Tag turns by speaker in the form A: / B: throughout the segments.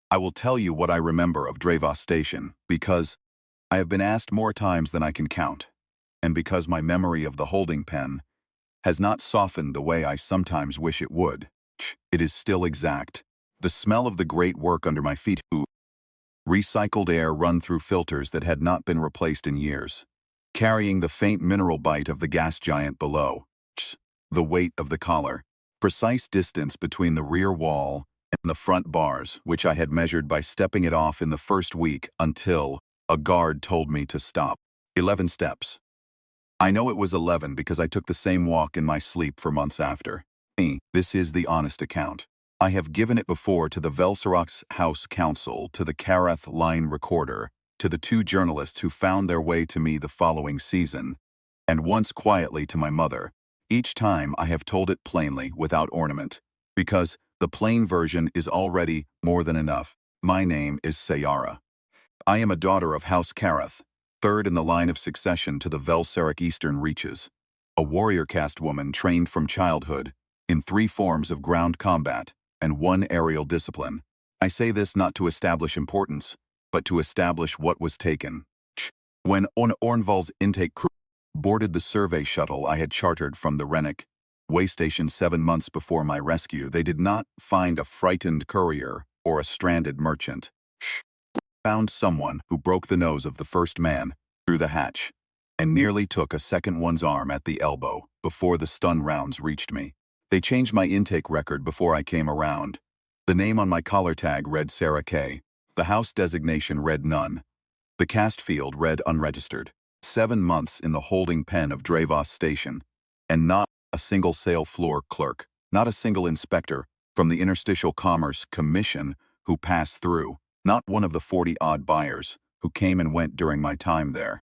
A: I will tell you what I remember of Dravos Station, because I have been asked more times than I can count, and because my memory of the holding pen has not softened the way I sometimes wish it would. It is still exact. The smell of the great work under my feet, recycled air run through filters that had not been replaced in years, carrying the faint mineral bite of the gas giant below, the weight of the collar, precise distance between the rear wall and the front bars, which I had measured by stepping it off in the first week until a guard told me to stop. 11 steps. I know it was 11 because I took the same walk in my sleep for months after. This is the honest account. I have given it before to the Velsarox House Council, to the Karath Line Recorder, to the 2 journalists who found their way to me the following season, and once quietly to my mother. Each time I have told it plainly, without ornament, because the plain version is already more than enough. My name is Sayara. I am a daughter of House Karath, third in the line of succession to the Velseric Eastern Reaches, a warrior caste woman trained from childhood in 3 forms of ground combat and 1 aerial discipline. I say this not to establish importance, but to establish what was taken. When Ornval's intake crew boarded the survey shuttle I had chartered from the Rennick way station 7 months before my rescue, they did not find a frightened courier or a stranded merchant. Found someone who broke the nose of the first man through the hatch and nearly took a second one's arm at the elbow before the stun rounds reached me. They changed my intake record before I came around. The name on my collar tag read Sarah K. The house designation read none. The cast field read unregistered. 7 months in the holding pen of Dravos Station, and not a single sale floor clerk, not a single inspector from the Interstitial Commerce Commission who passed through, not one of the 40-odd buyers who came and went during my time there.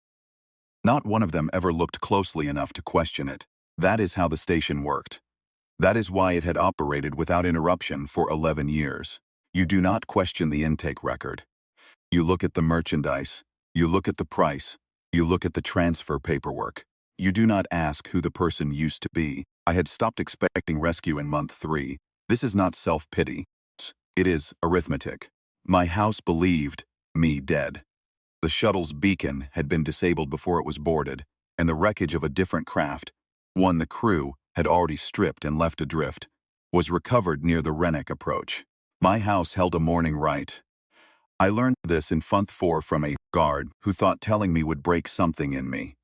A: Not one of them ever looked closely enough to question it. That is how the station worked. That is why it had operated without interruption for 11 years. You do not question the intake record. You look at the merchandise, you look at the price, you look at the transfer paperwork. You do not ask who the person used to be. I had stopped expecting rescue in month 3. This is not self-pity. It is arithmetic. My house believed me dead. The shuttle's beacon had been disabled before it was boarded, and the wreckage of a different craft, one the crew had already stripped and left adrift, was recovered near the Rennick approach. My house held a mourning rite. I learned this in Month 4 from a guard who thought telling me would break something in me.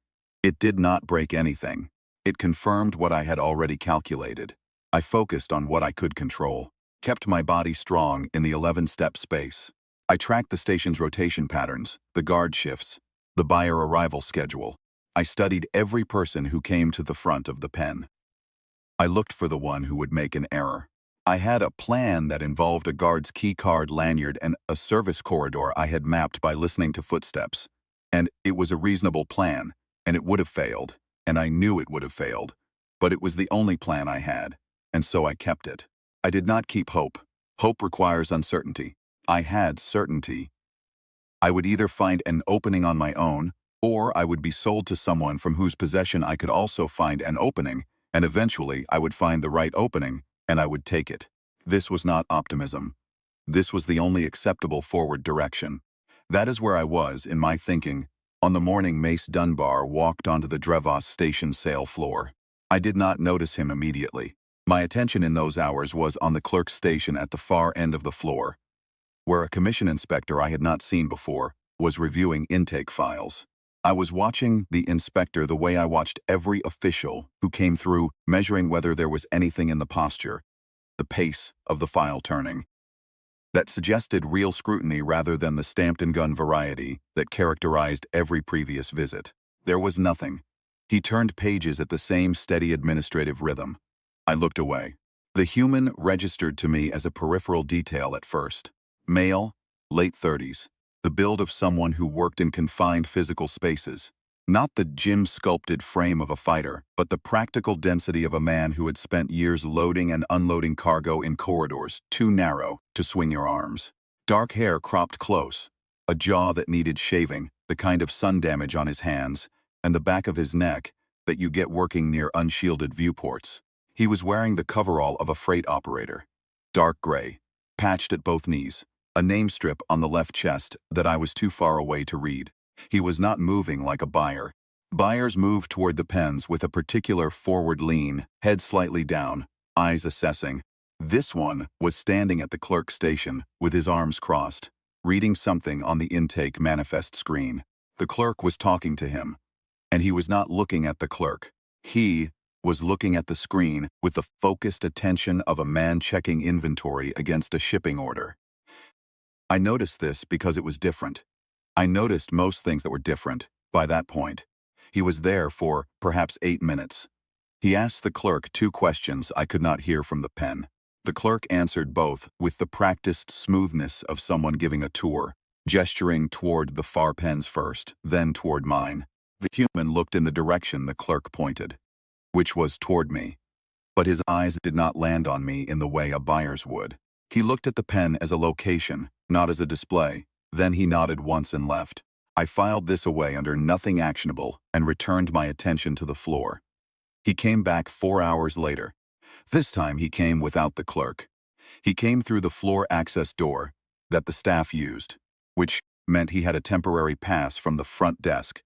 A: It did not break anything. It confirmed what I had already calculated. I focused on what I could control, kept my body strong in the 11-step space. I tracked the station's rotation patterns, the guard shifts, the buyer arrival schedule. I studied every person who came to the front of the pen. I looked for the one who would make an error. I had a plan that involved a guard's key card lanyard and a service corridor I had mapped by listening to footsteps. And it was a reasonable plan, and it would have failed, and I knew it would have failed. But it was the only plan I had, and so I kept it. I did not keep hope. Hope requires uncertainty. I had certainty. I would either find an opening on my own, or I would be sold to someone from whose possession I could also find an opening, and eventually I would find the right opening, and I would take it. This was not optimism. This was the only acceptable forward direction. That is where I was in my thinking on the morning Mace Dunbar walked onto the Dravos Station sale floor. I did not notice him immediately. My attention in those hours was on the clerk's station at the far end of the floor, where a commission inspector I had not seen before was reviewing intake files. I was watching the inspector the way I watched every official who came through, measuring whether there was anything in the posture, the pace of the file turning, that suggested real scrutiny rather than the stamped-and-gun variety that characterized every previous visit. There was nothing. He turned pages at the same steady administrative rhythm. I looked away. The human registered to me as a peripheral detail at first. Male, late 30s. The build of someone who worked in confined physical spaces. Not the gym-sculpted frame of a fighter, but the practical density of a man who had spent years loading and unloading cargo in corridors too narrow to swing your arms. Dark hair cropped close, a jaw that needed shaving, the kind of sun damage on his hands, and the back of his neck that you get working near unshielded viewports. He was wearing the coverall of a freight operator. Dark gray, patched at both knees, a name strip on the left chest that I was too far away to read. He was not moving like a buyer. Buyers moved toward the pens with a particular forward lean, head slightly down, eyes assessing. This one was standing at the clerk station with his arms crossed, reading something on the intake manifest screen. The clerk was talking to him, and he was not looking at the clerk. He was looking at the screen with the focused attention of a man checking inventory against a shipping order. I noticed this because it was different. I noticed most things that were different by that point. He was there for perhaps 8 minutes. He asked the clerk 2 questions I could not hear from the pen. The clerk answered both with the practiced smoothness of someone giving a tour, gesturing toward the far pens first, then toward mine. The human looked in the direction the clerk pointed, which was toward me. But his eyes did not land on me in the way a buyer's would. He looked at the pen as a location, not as a display. Then he nodded once and left. I filed this away under nothing actionable and returned my attention to the floor. He came back 4 hours later. This time he came without the clerk. He came through the floor access door that the staff used, which meant he had a temporary pass from the front desk.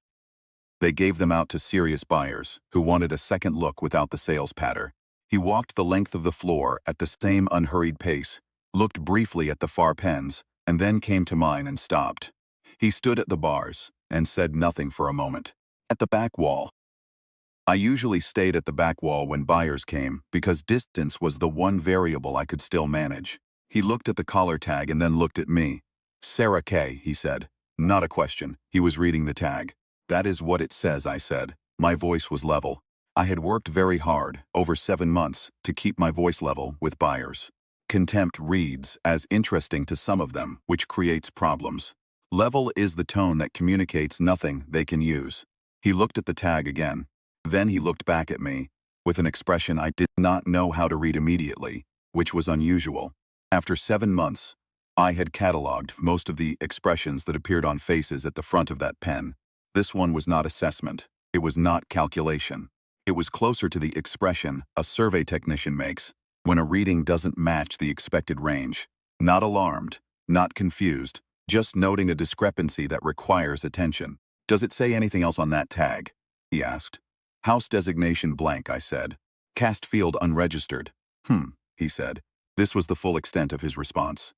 A: They gave them out to serious buyers who wanted a second look without the sales patter. He walked the length of the floor at the same unhurried pace, looked briefly at the far pens, and then came to mine and stopped. He stood at the bars and said nothing for a moment. At the back wall. I usually stayed at the back wall when buyers came because distance was the one variable I could still manage. He looked at the collar tag and then looked at me. Sarah K., he said. Not a question. He was reading the tag. That is what it says, I said. My voice was level. I had worked very hard, over 7 months, to keep my voice level with buyers. Contempt reads as interesting to some of them, which creates problems. Level is the tone that communicates nothing they can use. He looked at the tag again. Then he looked back at me, with an expression I did not know how to read immediately, which was unusual. After 7 months, I had cataloged most of the expressions that appeared on faces at the front of that pen. This one was not assessment. It was not calculation. It was closer to the expression a survey technician makes when a reading doesn't match the expected range. Not alarmed, not confused, just noting a discrepancy that requires attention. Does it say anything else on that tag? He asked. House designation blank, I said. Cast field unregistered. He said. This was the full extent of his response.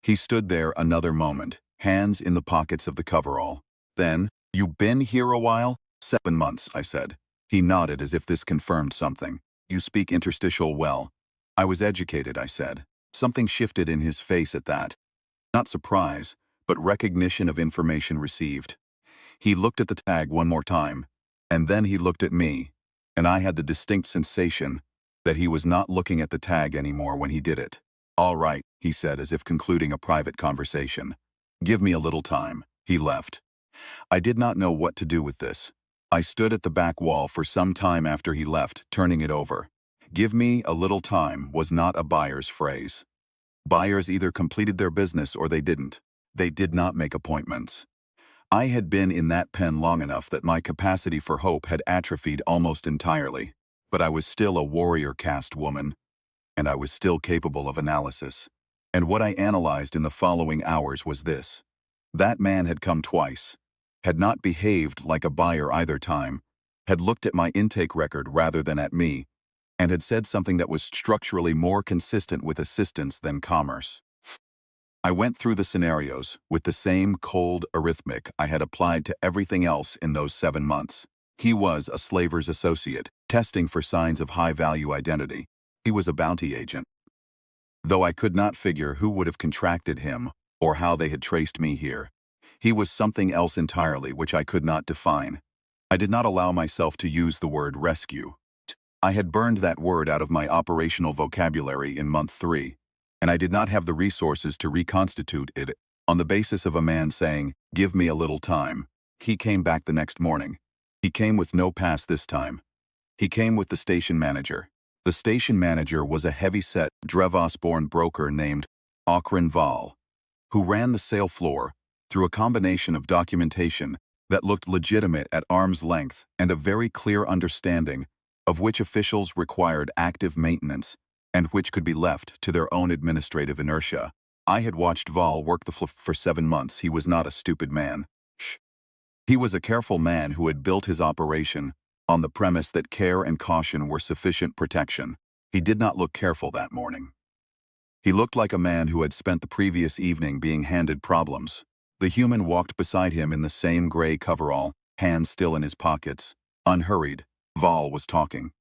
A: He stood there another moment, hands in the pockets of the coverall. Then, you been here a while? 7 months, I said. He nodded as if this confirmed something. You speak interstitial well. I was educated, I said. Something shifted in his face at that. Not surprise, but recognition of information received. He looked at the tag one more time, and then he looked at me, and I had the distinct sensation that he was not looking at the tag anymore when he did it. All right, he said as if concluding a private conversation. Give me a little time. He left. I did not know what to do with this. I stood at the back wall for some time after he left, turning it over. Give me a little time was not a buyer's phrase. Buyers either completed their business or they didn't. They did not make appointments. I had been in that pen long enough that my capacity for hope had atrophied almost entirely, but I was still a warrior caste woman, and I was still capable of analysis. And what I analyzed in the following hours was this. That man had come twice, had not behaved like a buyer either time, had looked at my intake record rather than at me, and had said something that was structurally more consistent with assistance than commerce. I went through the scenarios with the same cold arithmetic I had applied to everything else in those 7 months. He was a slaver's associate, testing for signs of high-value identity. He was a bounty agent. Though I could not figure who would have contracted him or how they had traced me here. He was something else entirely which I could not define. I did not allow myself to use the word rescue. I had burned that word out of my operational vocabulary in month 3, and I did not have the resources to reconstitute it on the basis of a man saying, "Give me a little time." He came back the next morning. He came with no pass this time. He came with the station manager. The station manager was a heavy-set Drevos-born broker named Okran Val, who ran the sale floor through a combination of documentation that looked legitimate at arm's length and a very clear understanding of which officials required active maintenance and which could be left to their own administrative inertia. I had watched Val work the floor for 7 months. He was not a stupid man. He was a careful man who had built his operation on the premise that care and caution were sufficient protection. He did not look careful that morning. He looked like a man who had spent the previous evening being handed problems. The human walked beside him in the same gray coverall, hands still in his pockets. Unhurried, Val was talking.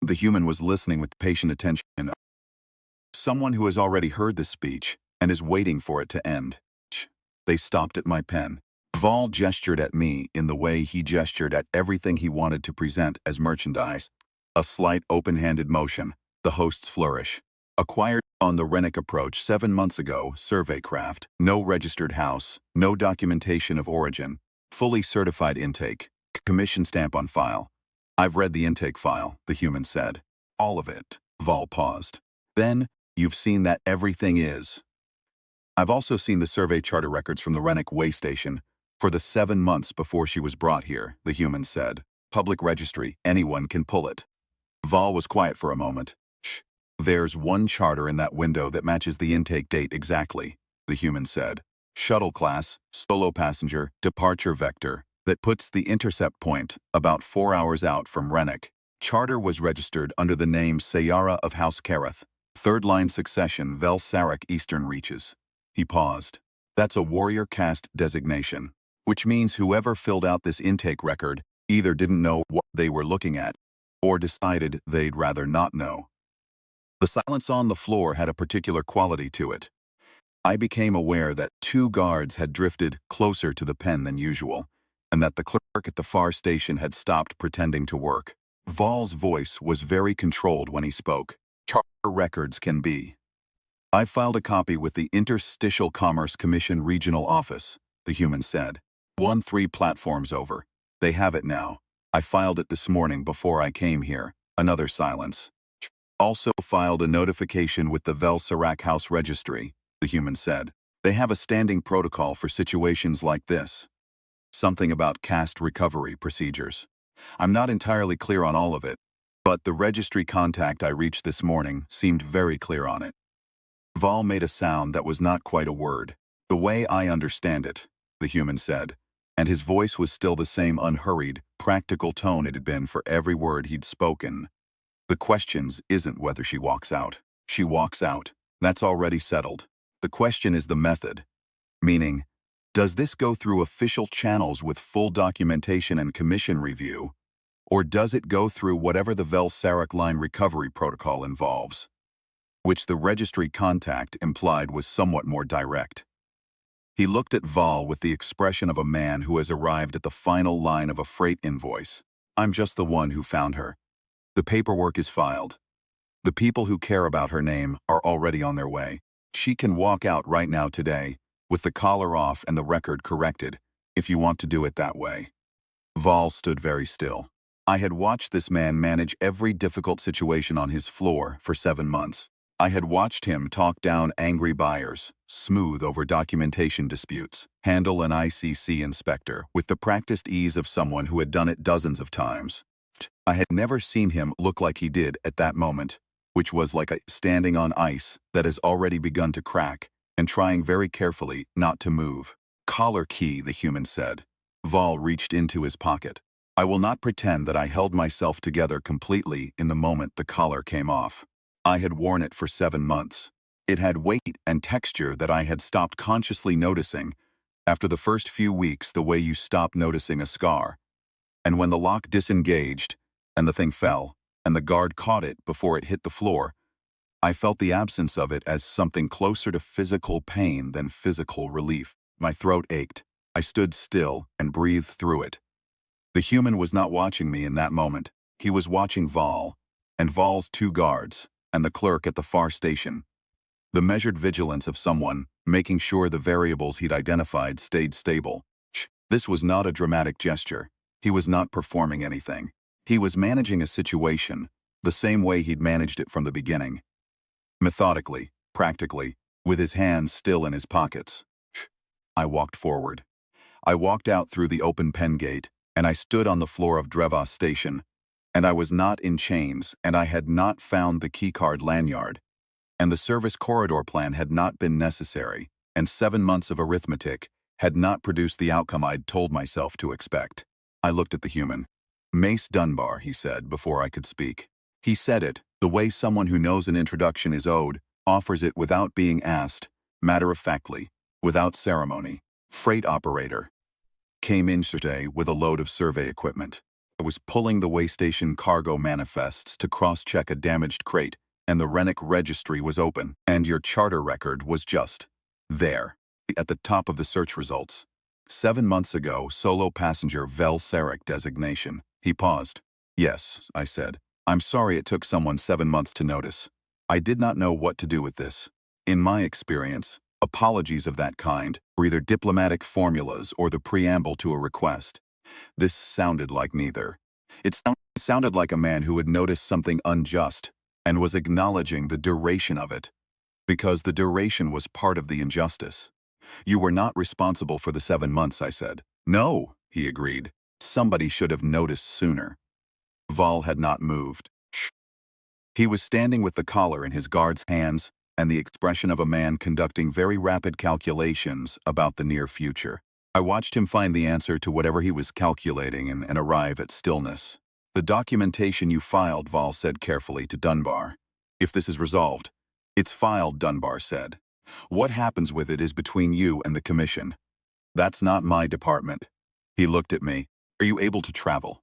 A: The human was listening with patient attention. Someone who has already heard this speech and is waiting for it to end. They stopped at my pen. Val gestured at me in the way he gestured at everything he wanted to present as merchandise. A slight open-handed motion, the host's flourish. Acquired on the Rennick approach 7 months ago, survey craft, no registered house, no documentation of origin, fully certified intake, commission stamp on file. I've read the intake file, the human said. All of it. Val paused. Then, you've seen that everything is. I've also seen the survey charter records from the Rennick way station for the 7 months before she was brought here, the human said. Public registry, anyone can pull it. Val was quiet for a moment. Shh. There's one charter in that window that matches the intake date exactly, the human said. Shuttle class, solo passenger, departure vector, that puts the intercept point about 4 hours out from Rennick. Charter was registered under the name Sayara of House Kareth. Third line succession, Vel Sarek Eastern Reaches. He paused. That's a warrior caste designation, which means whoever filled out this intake record either didn't know what they were looking at or decided they'd rather not know. The silence on the floor had a particular quality to it. I became aware that 2 guards had drifted closer to the pen than usual, and that the clerk at the far station had stopped pretending to work. Val's voice was very controlled when he spoke. Charter records can be. I filed a copy with the Interstitial Commerce Commission Regional Office, the human said. 3 platforms over. They have it now. I filed it this morning before I came here. Another silence. Also filed a notification with the Vel Sarak House Registry, the human said. They have a standing protocol for situations like this. Something about caste recovery procedures. I'm not entirely clear on all of it, but the registry contact I reached this morning seemed very clear on it. Val made a sound that was not quite a word. The way I understand it, the human said, and his voice was still the same unhurried, practical tone it had been for every word he'd spoken. The questions isn't whether she walks out. She walks out. That's already settled. The question is the method. Meaning, does this go through official channels with full documentation and commission review, or does it go through whatever the Vel Sarak line recovery protocol involves? Which the registry contact implied was somewhat more direct. He looked at Val with the expression of a man who has arrived at the final line of a freight invoice. I'm just the one who found her. The paperwork is filed. The people who care about her name are already on their way. She can walk out right now today, with the collar off and the record corrected, if you want to do it that way. Val stood very still. I had watched this man manage every difficult situation on his floor for 7 months. I had watched him talk down angry buyers, smooth over documentation disputes, handle an ICC inspector with the practiced ease of someone who had done it dozens of times. I had never seen him look like he did at that moment, which was like standing on ice that has already begun to crack and trying very carefully not to move. Collar key, the human said. Val reached into his pocket. I will not pretend that I held myself together completely in the moment the collar came off. I had worn it for 7 months. It had weight and texture that I had stopped consciously noticing after the first few weeks, the way you stop noticing a scar. And when the lock disengaged and the thing fell and the guard caught it before it hit the floor, I felt the absence of it as something closer to physical pain than physical relief. My throat ached. I stood still and breathed through it. The human was not watching me in that moment. He was watching Val, and Val's 2 guards, and the clerk at the far station. The measured vigilance of someone, making sure the variables he'd identified stayed stable. This was not a dramatic gesture. He was not performing anything. He was managing a situation, the same way he'd managed it from the beginning. Methodically, practically, with his hands still in his pockets. I walked forward. I walked out through the open pen gate, and I stood on the floor of Drevos Station. And I was not in chains, and I had not found the keycard lanyard. and the service corridor plan had not been necessary, and 7 months of arithmetic had not produced the outcome I'd told myself to expect. I looked at the human. Mace Dunbar, he said, before I could speak. He said it, the way someone who knows an introduction is owed, offers it without being asked, matter-of-factly, without ceremony. Freight operator. Came in today with a load of survey equipment. I was pulling the waystation cargo manifests to cross-check a damaged crate, and the Rennick registry was open, and your charter record was just there, at the top of the search results. 7 months ago, solo passenger Vel Sarek designation. He paused. Yes, I said. I'm sorry it took someone 7 months to notice. I did not know what to do with this. In my experience, apologies of that kind were either diplomatic formulas or the preamble to a request. This sounded like neither. It sounded like a man who had noticed something unjust and was acknowledging the duration of it, because the duration was part of the injustice. You were not responsible for the 7 months, I said. No, he agreed. Somebody should have noticed sooner. Vol had not moved. Shh. He was standing with the collar in his guard's hands and the expression of a man conducting very rapid calculations about the near future. I watched him find the answer to whatever he was calculating and arrive at stillness. The documentation you filed, Vol said carefully to Dunbar. If this is resolved. It's filed, Dunbar said. What happens with it is between you and the commission. That's not my department. He looked at me. Are you able to travel?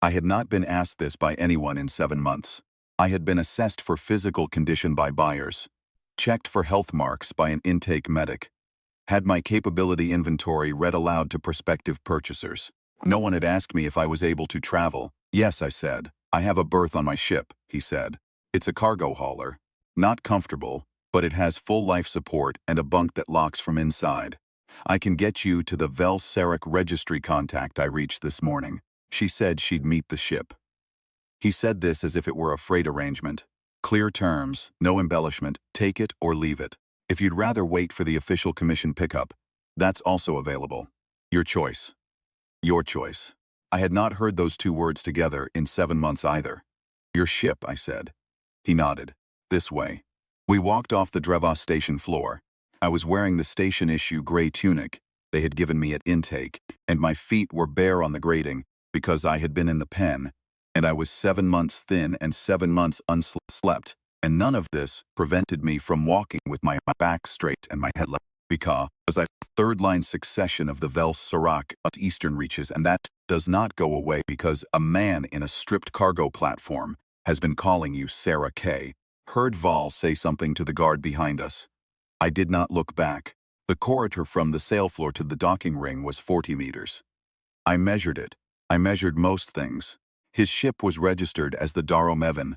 A: I had not been asked this by anyone in 7 months. I had been assessed for physical condition by buyers, checked for health marks by an intake medic, had my capability inventory read aloud to prospective purchasers. No one had asked me if I was able to travel. Yes, I said. I have a berth on my ship, he said. It's a cargo hauler. Not comfortable, but it has full life support and a bunk that locks from inside. I can get you to the Vel Sarek registry contact I reached this morning. She said she'd meet the ship. He said this as if it were a freight arrangement. Clear terms, no embellishment, take it or leave it. If you'd rather wait for the official commission pickup, that's also available. Your choice. Your choice. I had not heard those two words together in 7 months either. Your ship, I said. He nodded. This way. We walked off the Drevos station floor. I was wearing the station-issue gray tunic they had given me at intake, and my feet were bare on the grating because I had been in the pen, and I was 7 months thin and 7 months unslept, and none of this prevented me from walking with my back straight and my head level, because I third-line succession of the Vel Sarek eastern reaches, and that does not go away because a man in a stripped cargo platform has been calling you Sarah K. Heard Vol say something to the guard behind us. I did not look back. The corridor from the sail floor to the docking ring was 40 meters. I measured it. I measured most things. His ship was registered as the Daromevin,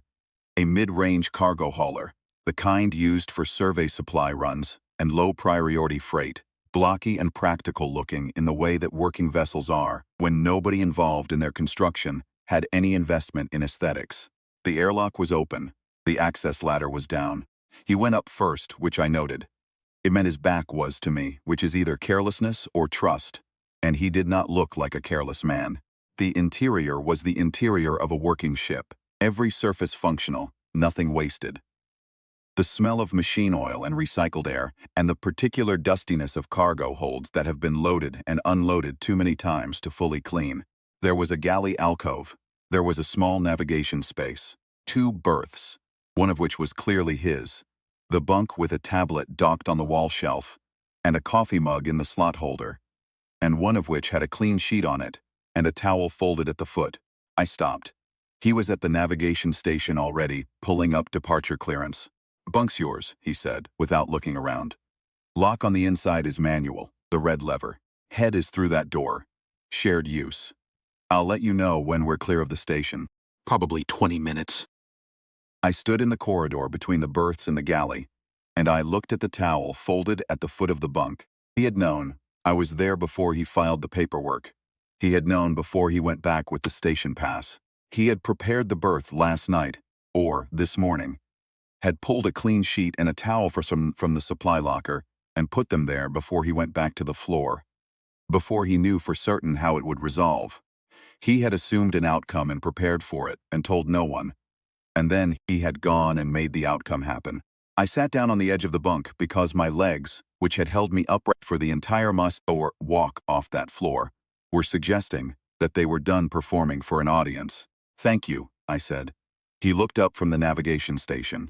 A: a mid-range cargo hauler, the kind used for survey supply runs and low-priority freight, blocky and practical looking in the way that working vessels are when nobody involved in their construction had any investment in aesthetics. The airlock was open. The access ladder was down. He went up first, which I noted. It meant his back was to me, which is either carelessness or trust, and he did not look like a careless man. The interior was the interior of a working ship, every surface functional, nothing wasted. The smell of machine oil and recycled air, and the particular dustiness of cargo holds that have been loaded and unloaded too many times to fully clean. There was a galley alcove. There was a small navigation space. 2 berths, one of which was clearly his. The bunk with a tablet docked on the wall shelf, and a coffee mug in the slot holder, and one of which had a clean sheet on it, and a towel folded at the foot. I stopped. He was at the navigation station already, pulling up departure clearance. Bunk's yours, he said, without looking around. Lock on the inside is manual, the red lever. Head is through that door. Shared use. I'll let you know when we're clear of the station. Probably 20 minutes. I stood in the corridor between the berths and the galley, and I looked at the towel folded at the foot of the bunk. He had known. I was there before he filed the paperwork. He had known before he went back with the station pass. He had prepared the berth last night, or this morning, had pulled a clean sheet and a towel from the supply locker and put them there before he went back to the floor, before he knew for certain how it would resolve. He had assumed an outcome and prepared for it and told no one. And then he had gone and made the outcome happen. I sat down on the edge of the bunk because my legs, which had held me upright for the entire walk off that floor, were suggesting that they were done performing for an audience. "Thank you," I said. He looked up from the navigation station.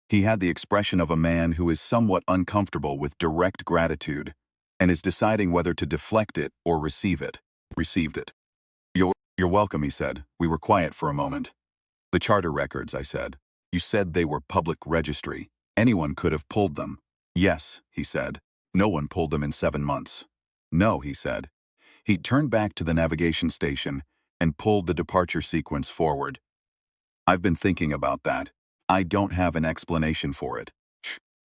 A: He had the expression of a man who is somewhat uncomfortable with direct gratitude and is deciding whether to deflect it or receive it. Received it. You're welcome," he said. We were quiet for a moment. "The charter records," I said. "You said they were public registry. Anyone could have pulled them." "Yes," he said. "No one pulled them in 7 months." "No," he said. He turned back to the navigation station and pulled the departure sequence forward. "I've been thinking about that. I don't have an explanation for it."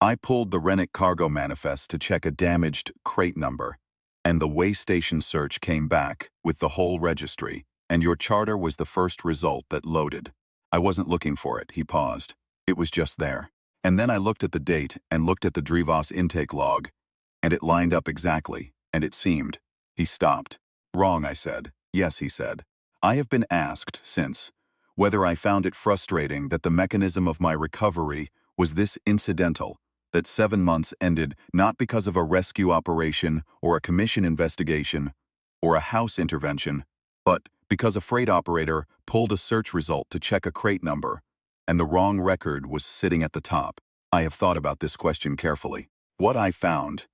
A: I pulled the Rennick cargo manifest to check a damaged crate number, and the way station search came back with the whole registry, and your charter was the first result that loaded. I wasn't looking for it, he paused. It was just there. And then I looked at the date and looked at the Drevos intake log, and it lined up exactly, and it seemed. He stopped. "Wrong," I said. "Yes," he said. "I have been asked since whether I found it frustrating that the mechanism of my recovery was this incidental, that 7 months ended not because of a rescue operation or a commission investigation or a house intervention, but because a freight operator pulled a search result to check a crate number, and the wrong record was sitting at the top. I have thought about this question carefully. What I found,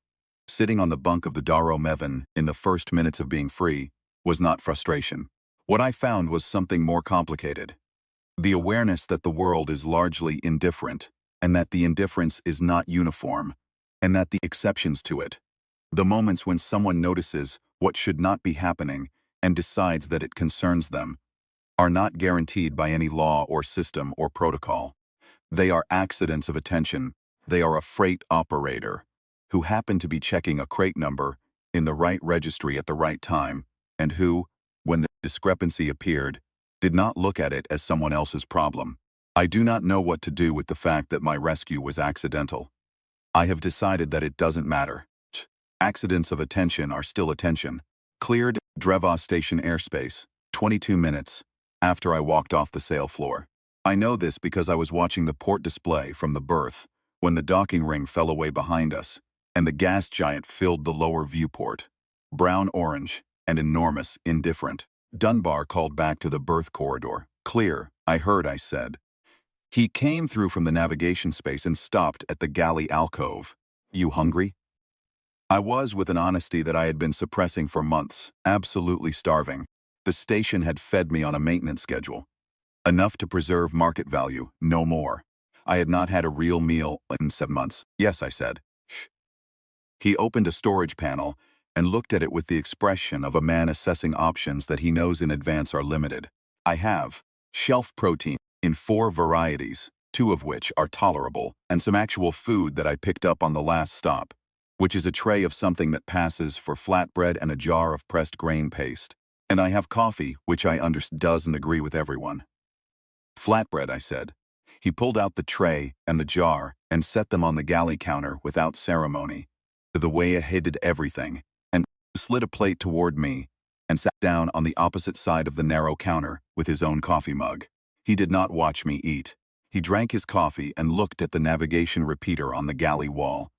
A: sitting on the bunk of the Daro Mevin in the first minutes of being free, was not frustration. What I found was something more complicated. The awareness that the world is largely indifferent, and that the indifference is not uniform, and that the exceptions to it, the moments when someone notices what should not be happening and decides that it concerns them, are not guaranteed by any law or system or protocol. They are accidents of attention. They are a freight operator who happened to be checking a crate number in the right registry at the right time, and who, when the discrepancy appeared, did not look at it as someone else's problem. I do not know what to do with the fact that my rescue was accidental. I have decided that it doesn't matter. Accidents of attention are still attention. Cleared Drevos Station airspace, 22 minutes after I walked off the sail floor. I know this because I was watching the port display from the berth when the docking ring fell away behind us, and the gas giant filled the lower viewport. Brown-orange and enormous, indifferent. Dunbar called back to the berth corridor. "Clear," I heard I said. He came through from the navigation space and stopped at the galley alcove. "You hungry?" I was, with an honesty that I had been suppressing for months, absolutely starving. The station had fed me on a maintenance schedule. Enough to preserve market value, no more. I had not had a real meal in 7 months. "Yes," I said. "Shh." He opened a storage panel and looked at it with the expression of a man assessing options that he knows in advance are limited. "I have shelf protein in 4 varieties, 2 of which are tolerable, and some actual food that I picked up on the last stop, which is a tray of something that passes for flatbread and a jar of pressed grain paste. And I have coffee, which I understand doesn't agree with everyone." "Flatbread," I said. He pulled out the tray and the jar and set them on the galley counter without ceremony, the way he did everything, and slid a plate toward me and sat down on the opposite side of the narrow counter with his own coffee mug. He did not watch me eat. He drank his coffee and looked at the navigation repeater on the galley wall.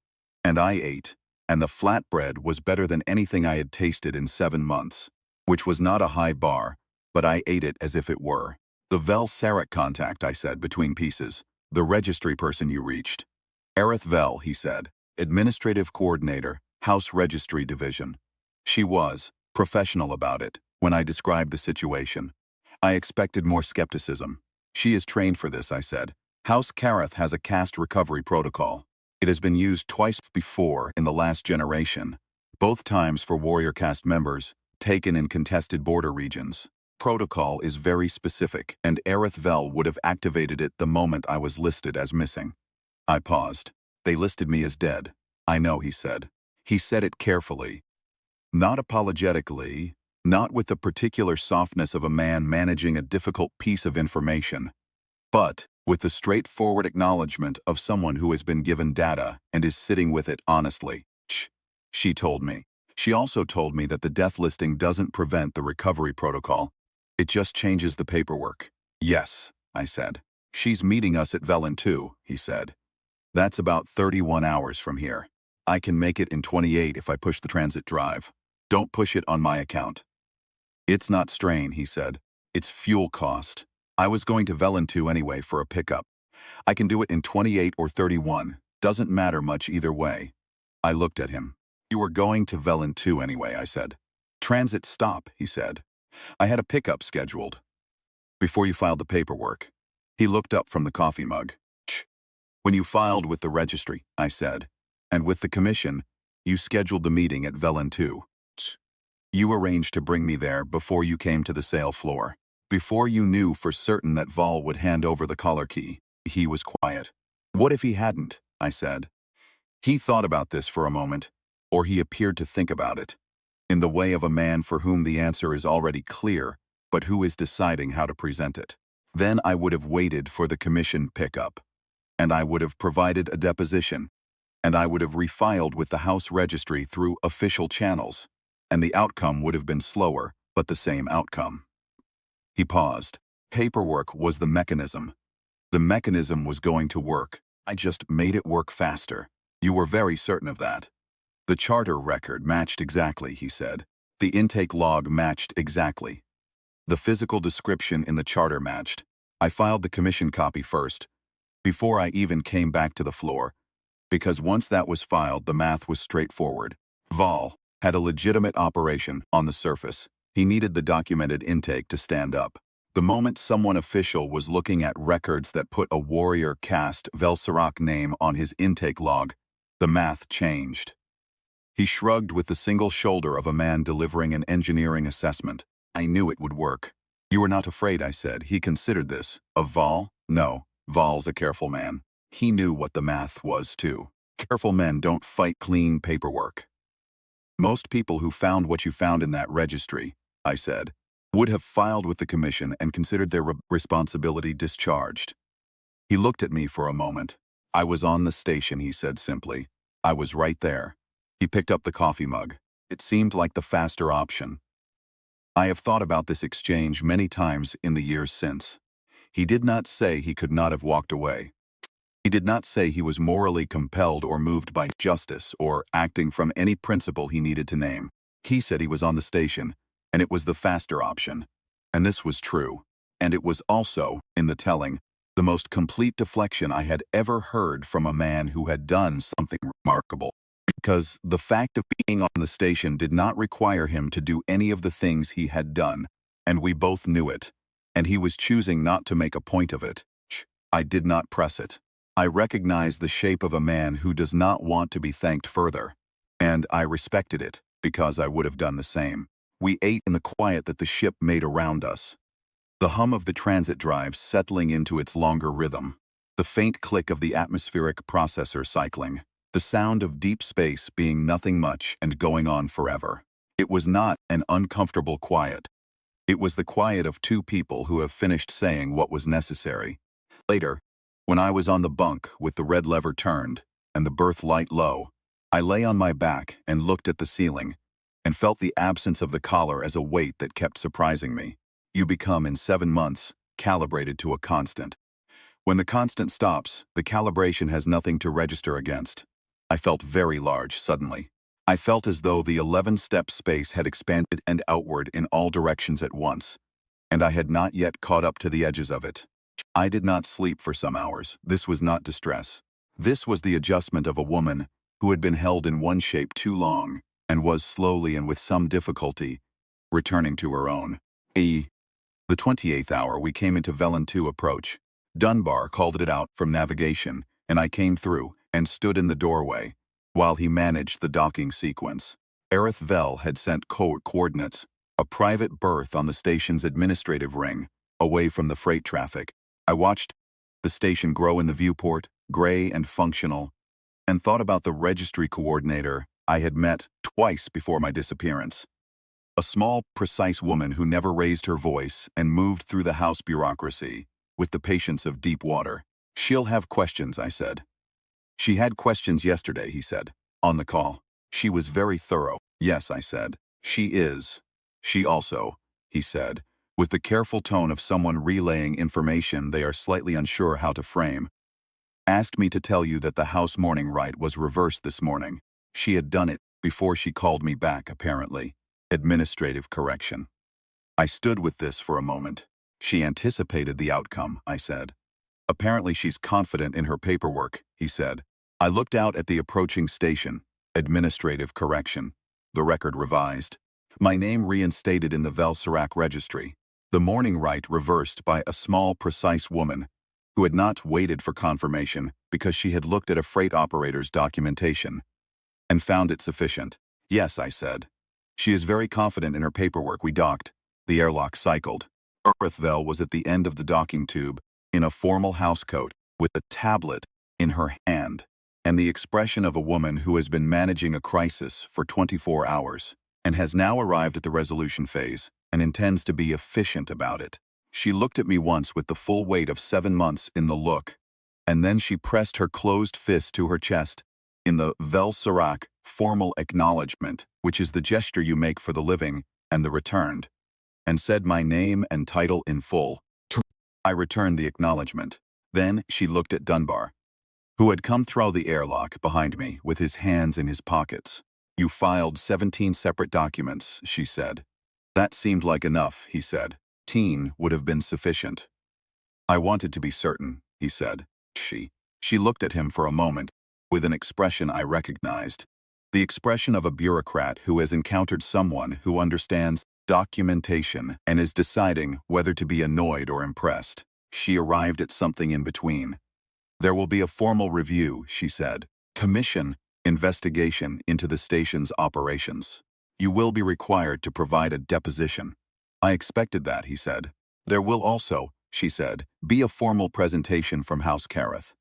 A: And I ate, and the flatbread was better than anything I had tasted in 7 months, which was not a high bar, but I ate it as if it were. "The Vel Sarek contact," I said between pieces. "The registry person you reached." "Aerith Vel," he said. "Administrative Coordinator, House Registry Division." She was professional about it when I described the situation. I expected more skepticism. "She is trained for this," I said. "House Kareth has a caste recovery protocol. It has been used twice before in the last generation, both times for warrior caste members taken in contested border regions. Protocol is very specific, and Aerith Vel would have activated it the moment I was listed as missing." I paused. "They listed me as dead." "I know," he said. He said it carefully, not apologetically, not with the particular softness of a man managing a difficult piece of information, but with the straightforward acknowledgement of someone who has been given data and is sitting with it honestly. She told me. She also told me that the death listing doesn't prevent the recovery protocol. It just changes the paperwork. "Yes," I said. "She's meeting us at Velen too," he said. That's about 31 hours from here. I can make it in 28 if I push the transit drive. Don't push it on my account. It's not strain, he said. It's fuel cost. I was going to Velen 2 anyway for a pickup. I can do it in 28 or 31. Doesn't matter much either way. I looked at him. You were going to Velen 2 anyway, I said. Transit stop, he said. I had a pickup scheduled. Before you filed the paperwork. He looked up from the coffee mug. When you filed with the registry, I said, and with the commission, you scheduled the meeting at Velen 2. You arranged to bring me there before you came to the sale floor. Before you knew for certain that Vol would hand over the collar key. He was quiet. What if he hadn't? I said. He thought about this for a moment, or he appeared to think about it, in the way of a man for whom the answer is already clear, but who is deciding how to present it. Then I would have waited for the commission pickup, and I would have provided a deposition, and I would have refiled with the House Registry through official channels, and the outcome would have been slower, but the same outcome. He paused. Paperwork was the mechanism. The mechanism was going to work. I just made it work faster. You were very certain of that. The charter record matched exactly, he said. The intake log matched exactly. The physical description in the charter matched. I filed the commission copy first, before I even came back to the floor, because once that was filed, the math was straightforward. Vol had a legitimate operation on the surface. He needed the documented intake to stand up. The moment someone official was looking at records that put a warrior caste Velsarak name on his intake log, the math changed. He shrugged with the single shoulder of a man delivering an engineering assessment. I knew it would work. You were not afraid, I said. He considered this. Of Vol? No. Vol's a careful man. He knew what the math was, too. Careful men don't fight clean paperwork. Most people who found what you found in that registry, I said, would have filed with the commission and considered their responsibility discharged. He looked at me for a moment. I was on the station, he said simply. I was right there. He picked up the coffee mug. It seemed like the faster option. I have thought about this exchange many times in the years since. He did not say he could not have walked away. He did not say he was morally compelled or moved by justice or acting from any principle he needed to name. He said he was on the station, and it was the faster option. And this was true. And it was also, in the telling, the most complete deflection I had ever heard from a man who had done something remarkable. Because the fact of being on the station did not require him to do any of the things he had done, and we both knew it, and he was choosing not to make a point of it. I did not press it. I recognized the shape of a man who does not want to be thanked further, and I respected it, because I would have done the same. We ate in the quiet that the ship made around us. The hum of the transit drive settling into its longer rhythm, the faint click of the atmospheric processor cycling, the sound of deep space being nothing much and going on forever. It was not an uncomfortable quiet. It was the quiet of two people who have finished saying what was necessary. Later, when I was on the bunk with the red lever turned and the berth light low, I lay on my back and looked at the ceiling and felt the absence of the collar as a weight that kept surprising me. You become, in 7 months, calibrated to a constant. When the constant stops, the calibration has nothing to register against. I felt very large suddenly. I felt as though the 11-step space had expanded and outward in all directions at once, and I had not yet caught up to the edges of it. I did not sleep for some hours. This was not distress. This was the adjustment of a woman who had been held in one shape too long and was slowly and with some difficulty returning to her own. The 28th hour we came into Velen 2 approach. Dunbar called it out from navigation, and I came through and stood in the doorway while he managed the docking sequence. Aerith Vel had sent coordinates, a private berth on the station's administrative ring, away from the freight traffic. I watched the station grow in the viewport, gray and functional, and thought about the registry coordinator I had met twice before my disappearance. A small, precise woman who never raised her voice and moved through the house bureaucracy with the patience of deep water. She'll have questions, I said. She had questions yesterday, he said, on the call. She was very thorough. Yes, I said. She is. She also, he said, with the careful tone of someone relaying information they are slightly unsure how to frame. Asked me to tell you that the house morning rite was reversed this morning. She had done it before she called me back, apparently. Administrative correction. I stood with this for a moment. She anticipated the outcome, I said. Apparently she's confident in her paperwork, he said. I looked out at the approaching station. Administrative correction. The record revised. My name reinstated in the Vel-Serac registry. The morning rite reversed by a small, precise woman who had not waited for confirmation because she had looked at a freight operator's documentation and found it sufficient. Yes, I said. She is very confident in her paperwork. We docked. The airlock cycled. Earthvel was at the end of the docking tube in a formal housecoat with a tablet in her hand and the expression of a woman who has been managing a crisis for 24 hours and has now arrived at the resolution phase and intends to be efficient about it. She looked at me once with the full weight of 7 months in the look, and then she pressed her closed fist to her chest in the Vel-Serac formal acknowledgement, which is the gesture you make for the living and the returned, and said my name and title in full. I returned the acknowledgement. Then she looked at Dunbar, who had come through the airlock behind me with his hands in his pockets. You filed 17 separate documents, she said. That seemed like enough, he said. 10 would have been sufficient. I wanted to be certain, he said. She looked at him for a moment with an expression I recognized. The expression of a bureaucrat who has encountered someone who understands documentation and is deciding whether to be annoyed or impressed. She arrived at something in between. There will be a formal review, she said. Commission, investigation into the station's operations. You will be required to provide a deposition. I expected that, he said. There will also, she said, be a formal presentation from House Kareth.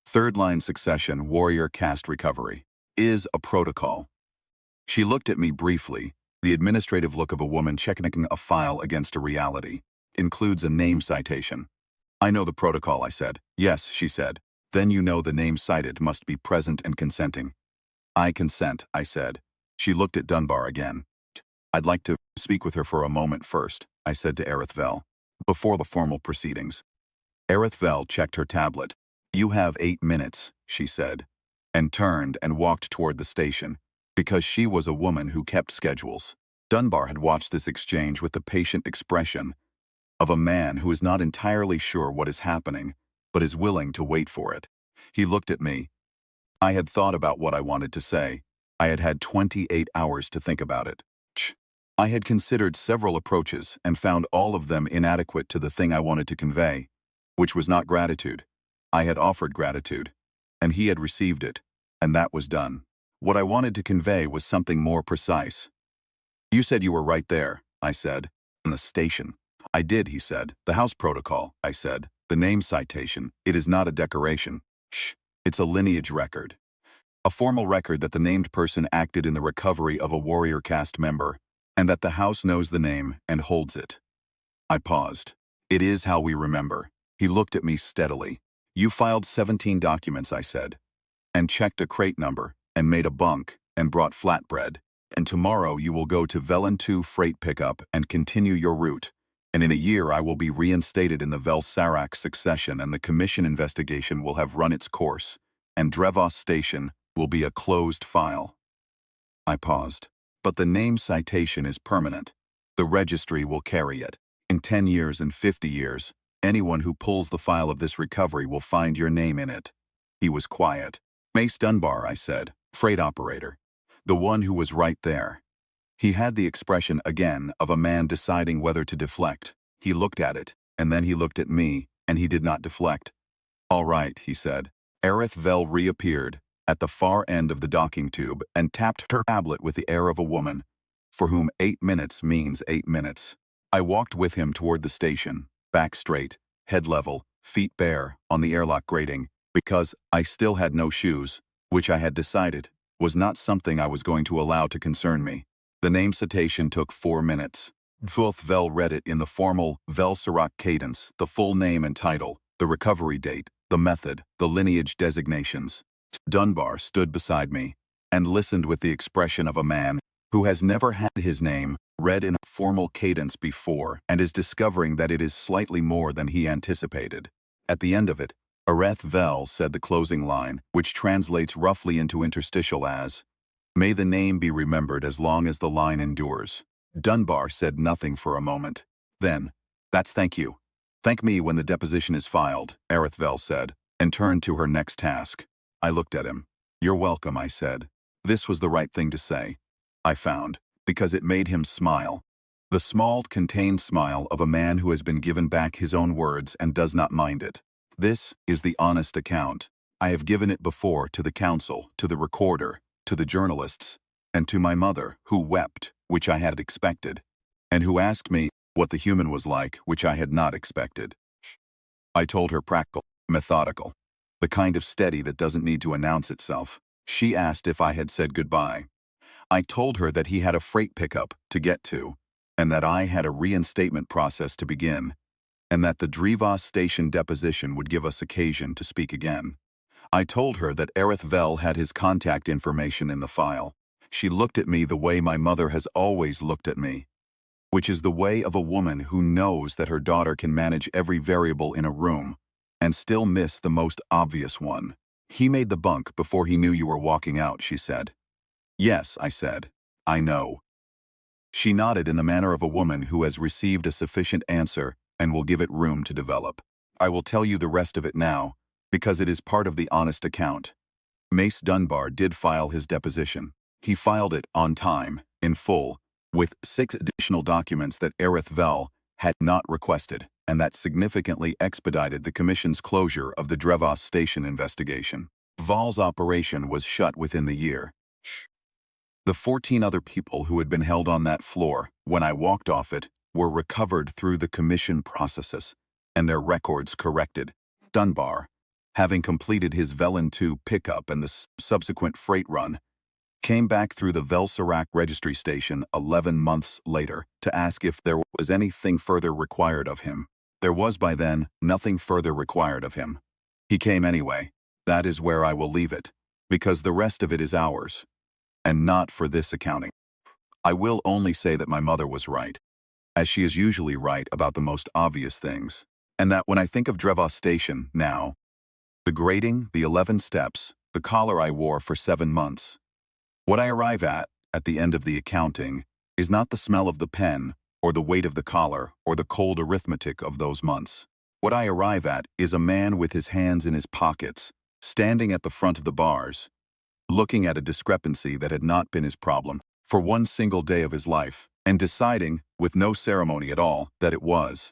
A: Third-line succession warrior caste recovery is a protocol. She looked at me briefly. The administrative look of a woman checking a file against a reality. Includes a name citation. I know the protocol, I said. Yes, she said. Then you know the name cited must be present and consenting. I consent, I said. She looked at Dunbar again. I'd like to speak with her for a moment first, I said to Arithvel, before the formal proceedings. Arithvel checked her tablet. You have 8 minutes, she said, and turned and walked toward the station, because she was a woman who kept schedules. Dunbar had watched this exchange with the patient expression of a man who is not entirely sure what is happening, but is willing to wait for it. He looked at me. I had thought about what I wanted to say. I had had 28 hours to think about it. I had considered several approaches and found all of them inadequate to the thing I wanted to convey, which was not gratitude. I had offered gratitude, and he had received it, and that was done. What I wanted to convey was something more precise. You said you were right there, I said, on the station. I did, he said. The house protocol, I said. The name citation. It is not a decoration. It's a lineage record. A formal record that the named person acted in the recovery of a warrior caste member, and that the house knows the name and holds it. I paused. It is how we remember. He looked at me steadily. You filed 17 documents, I said, and checked a crate number, and made a bunk, and brought flatbread. And tomorrow you will go to Velen 2 freight pickup and continue your route. And in a year I will be reinstated in the Vel-Serac succession and the commission investigation will have run its course, and Drevos Station will be a closed file. I paused. But the name citation is permanent. The registry will carry it. In 10 years and 50 years, anyone who pulls the file of this recovery will find your name in it. He was quiet. Mace Dunbar, I said, freight operator. The one who was right there. He had the expression again of a man deciding whether to deflect. He looked at it, and then he looked at me, and he did not deflect. All right, he said. Aerith Vel reappeared at the far end of the docking tube and tapped her tablet with the air of a woman, for whom 8 minutes means 8 minutes. I walked with him toward the station, back straight, head level, feet bare, on the airlock grating, because I still had no shoes, which I had decided was not something I was going to allow to concern me. The name citation took 4 minutes. Vel read it in the formal Vel-Serac cadence, the full name and title, the recovery date, the method, the lineage designations. Dunbar stood beside me and listened with the expression of a man who has never had his name read in a formal cadence before and is discovering that it is slightly more than he anticipated. At the end of it, Areth Vel said the closing line, which translates roughly into interstitial as, "May the name be remembered as long as the line endures." Dunbar said nothing for a moment. Then, "That's thank you. Thank me when the deposition is filed," Areth Vel said, and turned to her next task. I looked at him. "You're welcome," I said. This was the right thing to say, I found, because it made him smile. The small, contained smile of a man who has been given back his own words and does not mind it. This is the honest account. I have given it before to the council, to the recorder, to the journalists, and to my mother, who wept, which I had expected, and who asked me what the human was like, which I had not expected. I told her practical, methodical, the kind of steady that doesn't need to announce itself. She asked if I had said goodbye. I told her that he had a freight pickup to get to, and that I had a reinstatement process to begin, and that the Drevos station deposition would give us occasion to speak again. I told her that Areth Vel had his contact information in the file. She looked at me the way my mother has always looked at me, which is the way of a woman who knows that her daughter can manage every variable in a room and still miss the most obvious one. "He made the bunk before he knew you were walking out," she said. "Yes," I said. "I know." She nodded in the manner of a woman who has received a sufficient answer and will give it room to develop. I will tell you the rest of it now, because it is part of the honest account. Mace Dunbar did file his deposition. He filed it on time, in full, with 6 additional documents that Areth Vel had not requested, and that significantly expedited the Commission's closure of the Drevos station investigation. Val's operation was shut within the year. The 14 other people who had been held on that floor, when I walked off it, were recovered through the Commission processes, and their records corrected. Dunbar, having completed his Velen II pickup and the subsequent freight run, came back through the Velsarak registry station 11 months later to ask if there was anything further required of him. There was by then nothing further required of him. He came anyway. That is where I will leave it, because the rest of it is ours, and not for this accounting. I will only say that my mother was right, as she is usually right about the most obvious things, and that when I think of Drevos Station now, the grading, the 11 steps, the collar I wore for 7 months, what I arrive at the end of the accounting, is not the smell of the pen, or the weight of the collar, or the cold arithmetic of those months. What I arrive at is a man with his hands in his pockets, standing at the front of the bars, looking at a discrepancy that had not been his problem for one single day of his life, and deciding, with no ceremony at all, that it was.